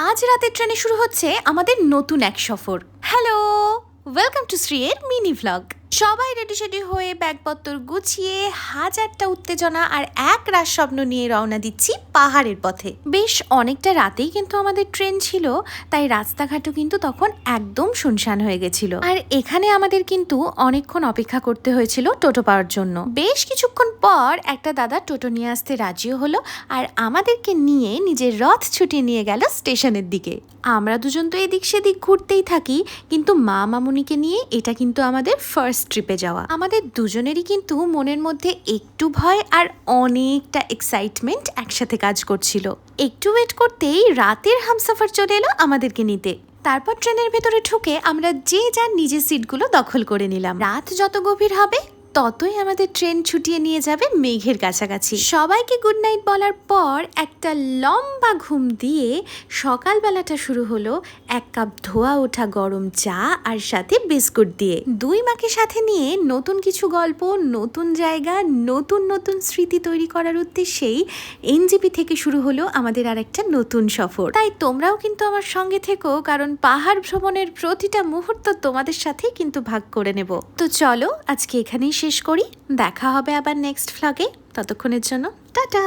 আজ রাতের ট্রেনে শুরু হচ্ছে আমাদের নতুন এক সফর। হ্যালো, ওয়েলকাম টু শ্রীয়ের মিনি ভ্লগ। সবাই রেডি সেডি হয়ে ব্যাগপত্র গুছিয়ে হাজারটা উত্তেজনা আর এক রাত স্বপ্ন নিয়ে রওনা দিচ্ছি পাহাড়ের পথে। বেশ অনেকটা রাতেই কিন্তু আমাদের ট্রেন ছিল, তাই রাস্তাঘাটও কিন্তু তখন একদম শুনশান হয়ে গেছিল। আর এখানে আমাদের কিন্তু অনেকক্ষণ অপেক্ষা করতে হয়েছিল টোটো পাওয়ার জন্য। বেশ কিছুক্ষণ পর একটা দাদা টোটো নিয়ে আসতে রাজিও হলো আর আমাদেরকে নিয়ে নিজের রথ ছুটিয়ে নিয়ে গেল স্টেশনের দিকে। আমরা দুজন তো এদিক সেদিক ঘুরতেই থাকি, কিন্তু মা মামুনিকে নিয়ে এটা কিন্তু আমাদের ফার্স্ট ট্রিপে যাওয়া। আমাদের দুজনেরই কিন্তু মনের মধ্যে একটু ভয় আর অনেকটা এক্সাইটমেন্ট একসাথে কাজ করছিল। একটু ওয়েট করতেই রাতের হামসাফার চলে এলো আমাদেরকে নিতে। তারপর ট্রেনের ভেতরে ঢুকে আমরা যে যার নিজের সিটগুলো দখল করে নিলাম। রাত যত গভীর হবে ততই আমাদের ট্রেন ছুটিয়ে নিয়ে যাবে মেঘের কাছাকাছি। সবাইকে গুড নাইট বলার পর একটা লম্বা ঘুম দিয়ে সকালবেলাটা শুরু হলো এক কাপ ধোয়া ওঠা গরম চা আর সাথে বিস্কুট দিয়ে। দুই মাকে সাথে নিয়ে নতুন কিছু গল্প, নতুন জায়গা, নতুন নতুন স্মৃতি তৈরি করার উদ্দেশ্যেই এনজেপি থেকে শুরু হলো আমাদের আর একটা নতুন সফর। তাই তোমরাও কিন্তু আমার সঙ্গে থেকো, কারণ পাহাড় ভ্রমণের প্রতিটা মুহূর্ত তোমাদের সাথেই কিন্তু ভাগ করে নেব। তো চলো আজকে এখানেই শেষ করি, দেখা হবে আবার নেক্সট ভ্লগে। ততক্ষণের জন্য টাটা।